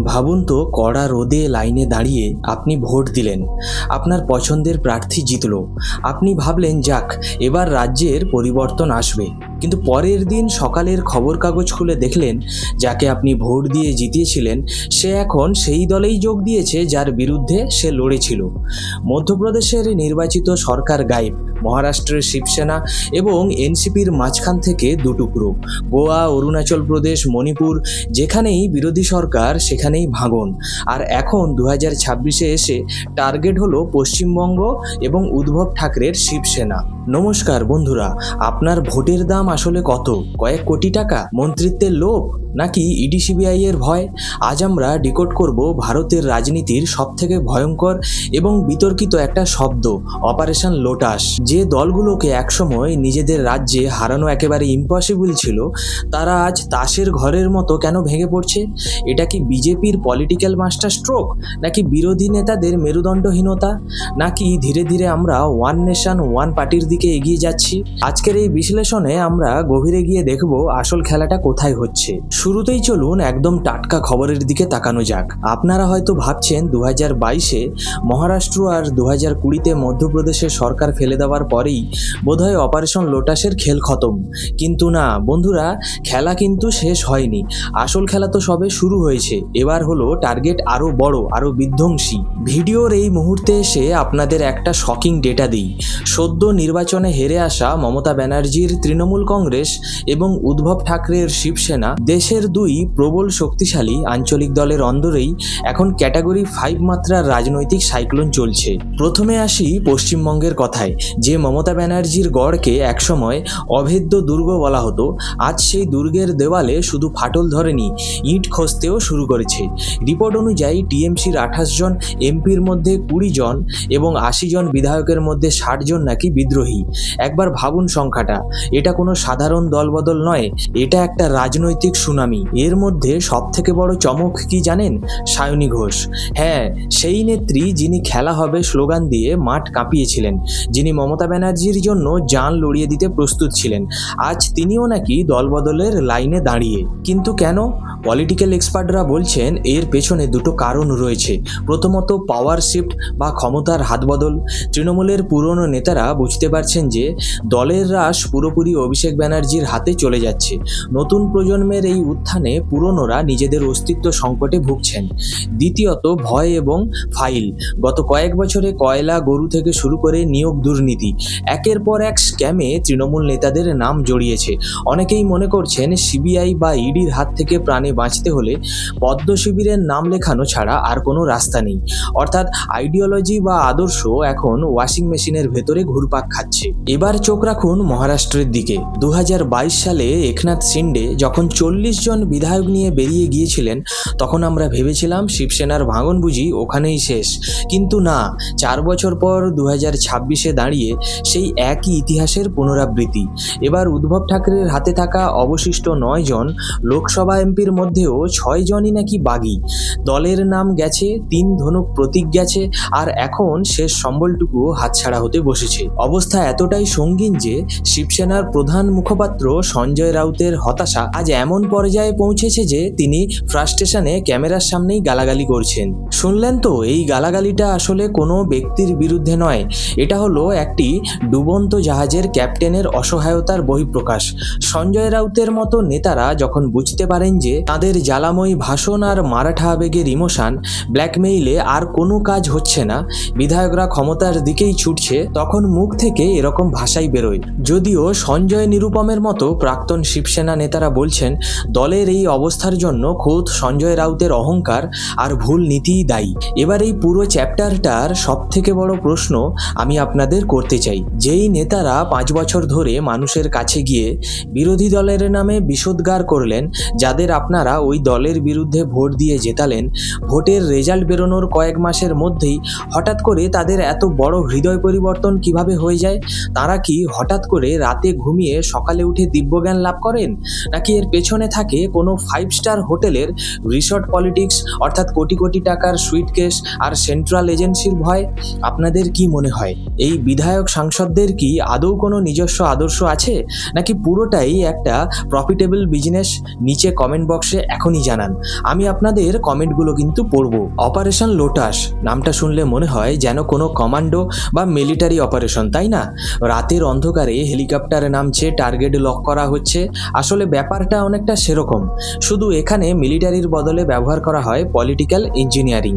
ভাবুন তো, কড়া রোদে লাইনে দাঁড়িয়ে আপনি ভোট দিলেন, আপনার পছন্দের প্রার্থী জিতল, আপনি ভাবলেন যাক এবার রাজ্যের পরিবর্তন আসবে। কিন্তু পরের দিন সকালের খবর কাগজ খুলে দেখলেন যাকে আপনি ভোট দিয়ে জিতিয়েছিলেন সে এখন সেই দলেই যোগ দিয়েছে যার বিরুদ্ধে সে লড়েছিল। মধ্যপ্রদেশের নির্বাচিত সরকার গায়েব, মহারাষ্ট্রের শিবসেনা এবং এনসিপির মাঝখান থেকে দুটুকরো। গোয়া, অরুণাচল প্রদেশ, মণিপুর, যেখানেই বিরোধী সরকার সেখানেই ভাঙন। আর এখন 2026-এ এসে টার্গেট হলো পশ্চিমবঙ্গ এবং উদ্ধব ঠাকরের শিবসেনা। নমস্কার বন্ধুরা, আপনার ভোটের দাম আসলে কত? কয়েক কোটি টাকা? মন্ত্রিত্বের লোভ? নাকি ইডি সিবিআই এর ভয়? আজ আমরা ডিকোড করব ভারতের রাজনীতির সবথেকে ভয়ঙ্কর এবং বিতর্কিত একটা শব্দ, অপারেশন লোটাস। যে দলগুলোকে একসময় নিজেদের রাজ্যে হারানো একেবারে ইম্পসিবল ছিল, তারা আজ তাসের ঘরের মতো কেন ভেঙে পড়ছে? এটা কি বিজেপির পলিটিক্যাল মাস্টার স্ট্রোক, নাকি বিরোধী নেতাদের মেরুদণ্ডহীনতা, নাকি ধীরে ধীরে আমরা ওয়ান নেশন ওয়ান পার্টির দিকে এগিয়ে যাচ্ছি? আজকের এই বিশ্লেষণে আমরা গভীরে গিয়ে দেখব আসল খেলাটা কোথায় হচ্ছে। শুরুতেই চলুন একদম টাটকা খবরের দিকে তাকানো যাক। আপনারা হয়তো ভাবছেন 2022-এ মহারাষ্ট্র আর 2020-তে মধ্যপ্রদেশের সরকার ফেলে দেওয়ার পরেই বোধহয় অপারেশন লোটাসের খেল খতম। কিন্তু না বন্ধুরা, খেলা কিন্তু শেষ হয়নি। আসল খেলা তো সবে শুরু হয়েছে। এবার হলো টার্গেট আরও বড়, আরও বিধ্বংসী। ভিডিওর এই মুহূর্তে এসে আপনাদের একটা শকিং ডেটা দিই। সদ্য নির্বাচনে হেরে আসা মমতা ব্যানার্জির তৃণমূল কংগ্রেস এবং উদ্ধব ঠাকরের শিবসেনা দেশের দুই প্রবল শক্তিশালী আঞ্চলিক দলের অন্দরেই এখন ক্যাটাগরি 5 মাত্রার রাজনৈতিক সাইক্লোন চলছে। প্রথমে আসি পশ্চিমবঙ্গের কথায়। যে মমতা ব্যানার্জির গড়কে একসময় অভেদ্য দুর্গ বলা হতো, আজ সেই দুর্গের দেওয়ালে শুধু ফাটল ধরেনি, ইট খসতেও শুরু করেছে। রিপোর্ট অনুযায়ী টিএমসির 28 জন এমপির মধ্যে 20 জন এবং 80 জন বিধায়কের মধ্যে 60 জন নাকি বিদ্রোহী। একবার ভাবুন সংখ্যাটা। এটা কোনো সাধারণ দলবদল নয়, এটা একটা রাজনৈতিক সুনামি। এর মধ্যে সবথেকে বড় চমক কি জানেন? সায়নী ঘোষ। হ্যাঁ, সেই নেত্রী যিনি খেলা হবে স্লোগান দিয়ে মাঠ কাঁপিয়েছিলেন, যিনি মমতা ব্যানার্জির জন্য জান লড়িয়ে দিতে প্রস্তুত ছিলেন, আজ তিনিও নাকি দলবদলের লাইনে দাঁড়িয়ে। কিন্তু কেন? পলিটিক্যাল এক্সপার্টরা বলছেন এর পেছনে দুটো কারণ রয়েছে। প্রথমত, পাওয়ার শিফট বা ক্ষমতার হাতবদল। তৃণমূলের পুরনো নেতারা বুঝতে পারছেন যে দলের রাশ পুরোপুরি অভিষেক ব্যানার্জির হাতে চলে যাচ্ছে। নতুন প্রজন্মের এই উত্থানে পুরনোরা নিজেদের অস্তিত্ব সংকটে ভুগছেন। দ্বিতীয়ত, ভয় এবং ফাইল। গত কয়েক বছরে কয়লা, গরু থেকে শুরু করে নিয়োগ দুর্নীতি, একের পর এক স্ক্যামে তৃণমূল নেতাদের নাম জড়িয়েছে। অনেকেই মনে করছেন সিবিআই বা ইডির হাত থেকে প্রাণে বাঁচতে হলে পদ্ম শিবিরের নাম লেখানো ছাড়া আর কোনো রাস্তা নেই। অর্থাৎ আইডিওলজি বা আদর্শ এখন ওয়াশিং মেশিনের ভেতরে ঘুরপাক খাচ্ছে। এবার চোখ রাখুন মহারাষ্ট্রের দিকে। 2022 সালে একনাথ শিন্ডে যখন 40 জন বিধায়ক নিয়ে বেরিয়ে গিয়েছিলেন, তখন আমরা ভেবেছিলাম শিবসেনার ভাঙন বুঝি ওখানেই শেষ। কিন্তু না, 4 বছর পর 2026-এ দাঁড়িয়ে সেই একই ইতিহাসের পুনরাবৃত্তি। এবার উদ্ধব ঠাকরের হাতে থাকা অবশিষ্ট 9 জন লোকসভা এমপির মধ্যেও 6 জনই নাকি বাগী। দলের নাম গেছে, 3 ধনুক প্রতীক গেছে, আর এখন শেষ সম্বলটুকুও হাতছাড়া হতে বসেছে। অবস্থা এতটাই সঙ্গীন যে শিবসেনার প্রধান মুখপাত্র সঞ্জয় রাউতের হতাশা আজ এমন পর্যায়ে পৌঁছেছে যে তিনি ফ্রাস্ট্রেশনে ক্যামেরার সামনেই গালাগালি করছেন। শুনলেন তো, এই গালাগালিটা আসলে কোনো ব্যক্তির বিরুদ্ধে নয়, এটা হলো একটি ডুবন্ত জাহাজের ক্যাপ্টেনের অসহায়তার বহিঃপ্রকাশ। সঞ্জয় রাউতের মতো নেতারা যখন বুঝতে পারেন যে তাদের জ্বালাময়ী ভাষণ আর মারাঠা আবেগের ইমোশন ব্ল্যাকমেইলে আর কোনো কাজ হচ্ছে না, বিধায়করা ক্ষমতার দিকেই ছুটছে, তখন মুখ থেকে এরকম ভাষাই বেরোয়। যদিও সঞ্জয় নিরুপমের মতো প্রাক্তন শিবসেনা নেতারা বলছেন দলের এই অবস্থার জন্য খোদ সঞ্জয় রাউতের অহংকার আর ভুল নীতিই দায়ী। এবার এই পুরো চ্যাপ্টারটার সবথেকে বড় প্রশ্ন আমি আপনাদের করতে চাই। যেই নেতারা 5 বছর ধরে মানুষের কাছে গিয়ে বিরোধী দলের নামে বিষোদ্গার করলেন, যাদের আপনারা ওই দলের বিরুদ্ধে ভোট দিয়ে জেতালেন, ভোটের রেজাল্ট বেরোনোর কয়েক মাসের মধ্যেই হঠাৎ করে তাদের এত বড় হৃদয় পরিবর্তন কিভাবে হয়ে যায়? তারা কি হঠাৎ করে রাতে ঘুমিয়ে সকালে উঠে দিব্যজ্ঞান লাভ করেন, নাকি এর পেছনে থাকে কোনো 5 স্টার হোটেলের রিসর্ট পলিটিক্স, অর্থাৎ কোটি কোটি টাকার সুইটকেস আর সেন্ট্রাল এজেন্সির ভয়? আপনাদের কি মনে হয় এই বিধায়ক সাংসদদের কি আদৌ কোনো নিজস্ব আদর্শ আছে, নাকি পুরোটাই একটা প্রফিটেবল বিজনেস? নিচে কমেন্ট বক্সে এখনই জানান। আমি আপনাদের কমেন্ট পয়েন্টগুলো কিন্তু পড়ব। অপারেশন লোটাস নামটা শুনলে মনে হয় যেন কোনো কমান্ডো বা মিলিটারি অপারেশন, তাই না? রাতের অন্ধকারে হেলিকপ্টারে নামছে, টার্গেট লক করা হচ্ছে। আসলে ব্যাপারটা অনেকটা সেরকম, শুধু এখানে মিলিটারির বদলে ব্যবহার করা হয় পলিটিক্যাল ইঞ্জিনিয়ারিং।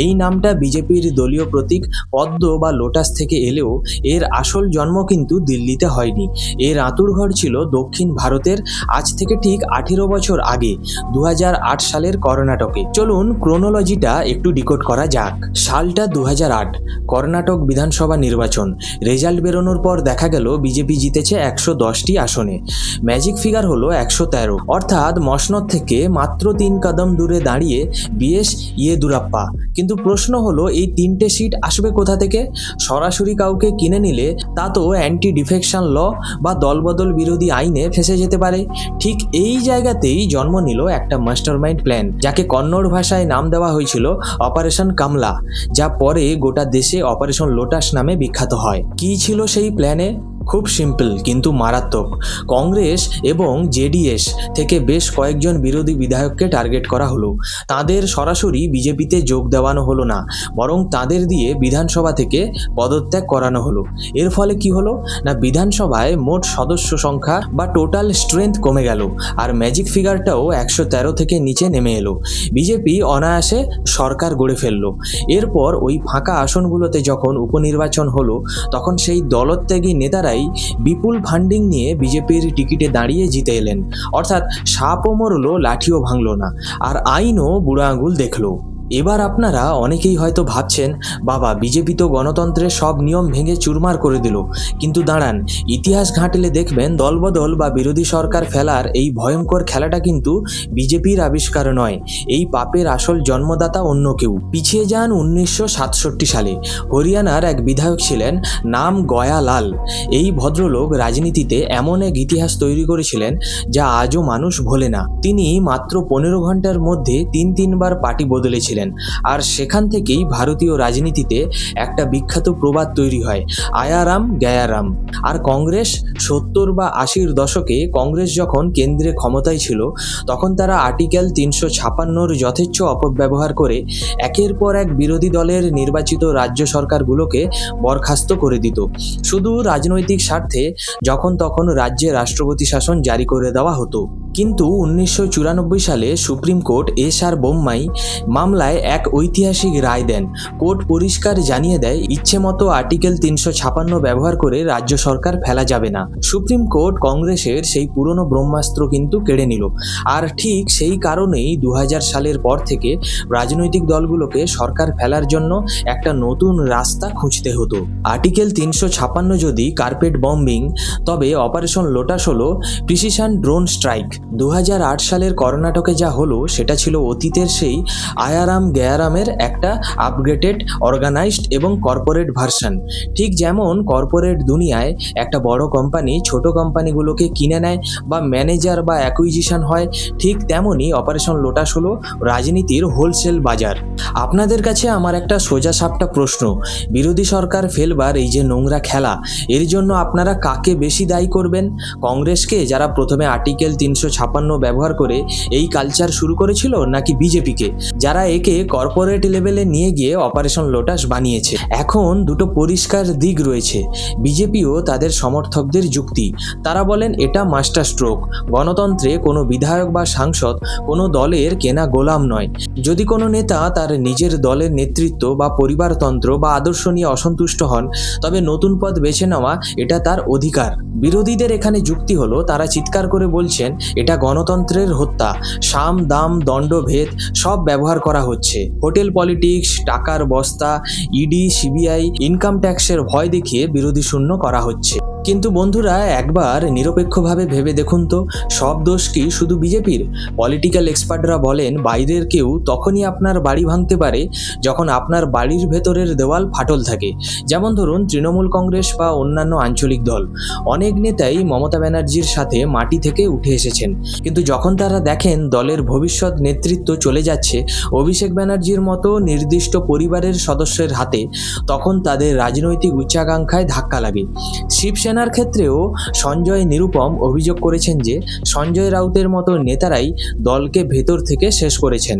এই নামটা বিজেপির দলীয় প্রতীক পদ্ম বা লোটাস থেকে এলেও এর আসল জন্ম কিন্তু দিল্লিতে হয়নি। এর আঁতুড়ঘর ছিল দক্ষিণ ভারতের, আজ থেকে ঠিক 18 বছর আগে 2008 সালের কর্ণাটকে। চলুন ক্রোনোলজিটা একটু ডিকোড করা যাক। সালটা 2008, কর্ণাটক বিধানসভা নির্বাচন। রেজাল্ট বেরোনোর পর দেখা গেল বিজেপি জিতেছে 110টি আসনে। ম্যাজিক ফিগার হলো 113, অর্থাৎ মসনদ থেকে মাত্র 3 কদম দূরে দাঁড়িয়ে বিএস ইয়েদুরাপ্পা। কিন্তু প্রশ্ন হলো এই 3টে সিট আসবে কোথা থেকে? সরাসরি কাউকে কিনে নিলে তা তো অ্যান্টি ডিফেকশন ল বা দলবদল বিরোধী আইনে ফেসে যেতে পারে। ঠিক এই জায়গাতেই জন্ম নিল একটা মাস্টারমাইন্ড প্ল্যান, যাকে কন্নড় ভাষায় নাম দেওয়া হয়েছিল অপারেশন কামলা, যা পরে গোটা দেশে অপারেশন লোটাস নামে বিখ্যাত হয়। কী ছিল সেই প্ল্যানে? খুব সিম্পল কিন্তু মারাত্মক। কংগ্রেস এবং জেডিএস থেকে বেশ কয়েকজন বিরোধী বিধায়ককে টার্গেট করা হলো। তাদের সরাসরি বিজেপিতে যোগ দেওয়ানো হলো না, বরং তাদের দিয়ে বিধানসভা থেকে পদত্যাগ করানো হলো। এর ফলে কি হলো না, বিধানসভায় মোট সদস্য সংখ্যা বা টোটাল স্ট্রেংথ কমে গেল, আর ম্যাজিক ফিগারটাও 113 থেকে নিচে নেমে এলো। বিজেপি অনায়াসে সরকার গড়ে ফেললো। এরপর ওই ফাঁকা আসনগুলোতে যখন উপনির্বাচন হলো, তখন সেই দলত্যাগী নেতারাই বিপুল ফান্ডিং নিয়ে বিজেপির টিকিটে দাঁড়িয়ে জিতে এলেন। অর্থাৎ সাপও মরলো, লাঠিও ভাঙলো না, আর আইনও বুড়ো আঙুল দেখলো। এবার আপনারা অনেকেই হয়তো ভাবছেন, বাবা বিজেপি তো গণতন্ত্রের সব নিয়ম ভেঙে চুরমার করে দিল। কিন্তু দাঁড়ান, ইতিহাস ঘাঁটলে দেখবেন দলবদল বা বিরোধী সরকার ফেলার এই ভয়ঙ্কর খেলাটা কিন্তু বিজেপির আবিষ্কার নয়। এই পাপের আসল জন্মদাতা অন্য কেউ। পিছিয়ে যান 1967 সালে। হরিয়ানার এক বিধায়ক ছিলেন, নাম গয়া লাল। এই ভদ্রলোক রাজনীতিতে এমন এক ইতিহাস তৈরি করেছিলেন যা আজও মানুষ ভোলে না। তিনি মাত্র 15 ঘন্টার মধ্যে 3বার পার্টি বদলেছিলেন, আর সেখান থেকেই ভারতীয় রাজনীতিতে একটা বিখ্যাত প্রবাদ তৈরি হয়, আয়ারাম গ্যায়ারাম। আর কংগ্রেস 70 বা 80-র দশকে কংগ্রেস যখন কেন্দ্রে ক্ষমতায় ছিল, তখন তারা আর্টিকেল 356-র যথেচ্ছ অপব্যবহার করে একের পর এক বিরোধী দলের নির্বাচিত রাজ্য সরকারগুলোকে বরখাস্ত করে দিত, শুধু রাজনৈতিক স্বার্থে যখন তখন রাজ্যে রাষ্ট্রপতি শাসন জারি করে দেওয়া হতো। কিন্তু 1994 সালে সুপ্রিম কোর্ট এস.আর. বোম্মাই মামলায় এক ঐতিহাসিক রায় দেন। কোর্ট পরিষ্কার জানিয়ে দেয়, ইচ্ছে মতো আর্টিকেল 356 ব্যবহার করে রাজ্য সরকার ফেলা যাবে না। সুপ্রিম কোর্ট কংগ্রেসের সেই পুরনো ব্রহ্মাস্ত্র কিন্তু কেড়ে নিল। আর ঠিক সেই কারণেই 2000 সালের পর থেকে রাজনৈতিক দলগুলোকে সরকার ফেলার জন্য একটা নতুন রাস্তা খুঁজতে হতো। আর্টিকেল 356 যদি কার্পেট বম্বিং, তবে অপারেশন লোটাস হলো প্রিসিশন ড্রোন স্ট্রাইক। 2008 সালের কর্ণাটকে যা হলো সেটা ছিল অতীতের সেই আয়ারাম গ্যায়ারামের একটা আপগ্রেডেড, অর্গানাইজড এবং কর্পোরেট ভার্সন। ঠিক যেমন কর্পোরেট দুনিয়ায় একটা বড় কোম্পানি ছোট কোম্পানিগুলোকে কিনে নেয় বা ম্যানেজার বা অ্যাকুইজিশন হয়, ঠিক তেমনই অপারেশন লোটাস হলো রাজনীতির হোলসেল বাজার। আপনাদের কাছে আমার একটা সোজা সাপটা প্রশ্ন, বিরোধী সরকার ফেলবার এই যে নোংরা খেলা, এর জন্য আপনারা কাকে বেশি দায়ী করবেন? কংগ্রেসকে, যারা প্রথমে আর্টিকেল 356 ব্যবহার করে এই কালচার শুরু করেছিল, নাকি বিজেপিকে, যারা একে কর্পোরেট লেভেলে নিয়ে গিয়ে অপারেশন লোটাস বানিয়েছে? এখন দুটো পরিষ্কার দিক রয়েছে। বিজেপিও তাদের সমর্থকদের যুক্তি, তারা বলেন এটা মাস্টার স্ট্রোক। গণতন্ত্রে কোনো বিধায়ক বা সাংসদ কোনো দলের কেনা গোলাম নয়। যদি কোনো নেতা তার নিজের দলের নেতৃত্ব বা পরিবারতন্ত্র বা আদর্শ নিয়ে অসন্তুষ্ট হন, তবে নতুন পথ বেছে নেওয়া এটা তার অধিকার। বিরোধীদের এখানে যুক্তি হলো, তারা চিৎকার করে বলছেন এটা গণতন্ত্রের হত্যা, সাম দাম দণ্ডভেদ সব ব্যবহার করা হচ্ছে। হোটেল পলিটিক্স, টাকার বস্তা, ইডি সিবিআই, ইনকাম ট্যাক্সের ভয় দেখিয়ে বিরোধী শূন্য করা হচ্ছে। কিন্তু বন্ধুরা, একবার নিরপেক্ষভাবে ভেবে দেখুন তো, সব দোষ কি শুধু বিজেপির? পলিটিক্যাল এক্সপার্টরা বলেন, বাইরের কেউ তখনই আপনার বাড়ি ভাঙতে পারে যখন আপনার বাড়ির ভেতরের দেওয়াল ফাটল থাকে। যেমন ধরুন তৃণমূল কংগ্রেস বা অন্যান্য আঞ্চলিক দল। অনেক নেতাই মমতা ব্যানার্জির সাথে মাটি থেকে উঠে এসেছেন, কিন্তু যখন তারা দেখেন দলের ভবিষ্যৎ নেতৃত্ব চলে যাচ্ছে অভিষেক ব্যানার্জির মতো নির্দিষ্ট পরিবারের সদস্যের হাতে, তখন তাদের রাজনৈতিক উচ্চাকাঙ্ক্ষায় ধাক্কা লাগে। শিবসেনার ক্ষেত্রেও সঞ্জয় নিরুপম অভিযোগ করেছেন যে সঞ্জয় রাউতের মতো নেতারাই দলকে ভেতর থেকে শেষ করেছেন।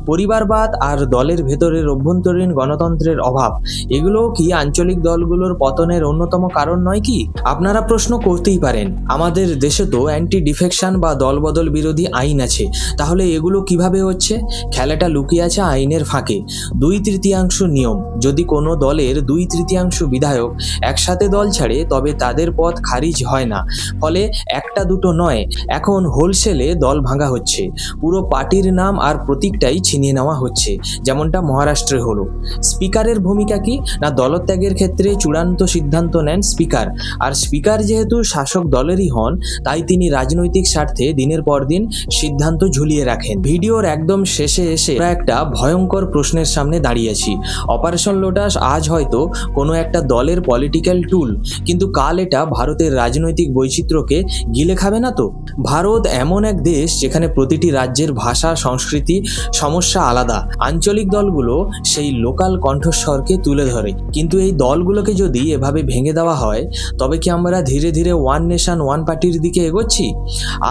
পরিবারবাদ আর দলের ভেতরের অভ্যন্তরীণ গণতন্ত্রের অভাব, এগুলোও কি আঞ্চলিক দলগুলোর পতনের অন্যতম কারণ নয় কি? আপনারা প্রশ্ন করতেই পারেন, আমাদের দেশে তো অ্যান্টি ডিফেকশন বা দলবদল বিরোধী আইন আছে, তাহলে এগুলো কিভাবে হচ্ছে? খেলাটা লুকিয়ে আছে আইনের ফাঁকে। 2/3 নিয়ম। যদি কোনো দলের 2/3 বিধায়ক একসাথে দল ছাড়ে তবে তাদের পদ খারিজ হয় না। ফলে একটা দুটো নয়, এখন হোলসেলে দল ভাঙা হচ্ছে। পুরো পার্টির নাম আর প্রতীকটাই ছিনিয়ে নেওয়া হচ্ছে, যেমনটা মহারাষ্ট্রে হলো। স্পিকারের ভূমিকা কি? না, দলত্যাগের ক্ষেত্রে চূড়ান্ত সিদ্ধান্ত নেন স্পিকার। আর স্পিকার যেহেতু শাসক দলেরই হন, তাই তিনি রাজনৈতিক স্বার্থে দিনের পর দিন সিদ্ধান্ত ঝুলিয়ে রাখেন। ভিডিওর একদম শেষে এসে আমরা একটা ভয়ঙ্কর প্রশ্নের সামনে দাঁড়িয়েছি। অপারেশন লোটাস আজ হয়তো কোনো একটা দলের পলিটিক্যাল টুল, কিন্তু কাল এটা ভারতের রাজনৈতিক বৈচিত্র্যকে গিলে খাবে না তো? ভারত এমন এক দেশ যেখানে প্রতিটি রাজ্যের ভাষা, সংস্কৃতি, সমস্যা আলাদা। আঞ্চলিক দলগুলো সেই লোকাল কণ্ঠস্বরকে তুলে ধরে। কিন্তু এই দলগুলোকে যদি এভাবে ভেঙে দেওয়া হয়, তবে কি আমরা ধীরে ধীরে ওয়ান নেশন ওয়ান পার্টির দিকে এগোচ্ছি?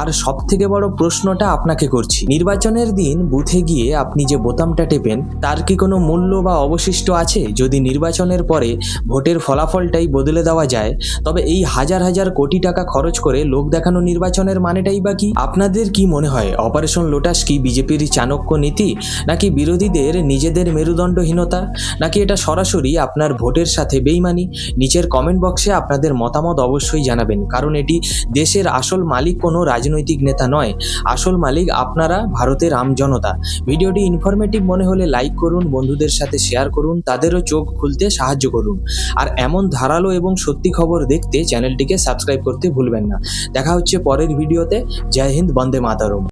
আর সব থেকে বড় প্রশ্নটা আপনাকে করছি, নির্বাচনের দিন বুথে গিয়ে আপনি যে বোতামটা টেপেন তার কি কোনো মূল্য বা অবশিষ্ট আছে? যদি নির্বাচনের পরে ভোটের ফলাফলটাই বদলে দেওয়া যায়, তবে এই হাজার হাজার কোটি টাকা খরচ করে লোক দেখানো নির্বাচনের মানেটাই বা কি? আপনাদের কি মনে হয়, অপারেশন লোটাস কি বিজেপির চাণক্য নীতি, নাকি বিরোধীদের নিজেদের মেরুদণ্ডহীনতা, নাকি এটা সরাসরি আপনার ভোটের সাথে বেইমানি? নিচের কমেন্ট বক্সে আপনাদের মতামত অবশ্যই জানাবেন, কারণ এটি দেশের আসল মালিক কোনো রাজনৈতিক নেতা নয়, আসল মালিক আপনারা, ভারতের আমজনতা। ভিডিওটি ইনফরমেটিভ মনে হলে লাইক করুন, বন্ধুদের সাথে শেয়ার করুন, তাদেরও চোখ খুলতে সাহায্য করুন। আর এমন ধারালো এবং সত্যি খবর দেখতে চ্যানেলটিকে সাবস্ক্রাইব করতে ভুলবেন না। দেখা হচ্ছে পরের ভিডিওতে। জয় হিন্দ, বন্দে মাতরম।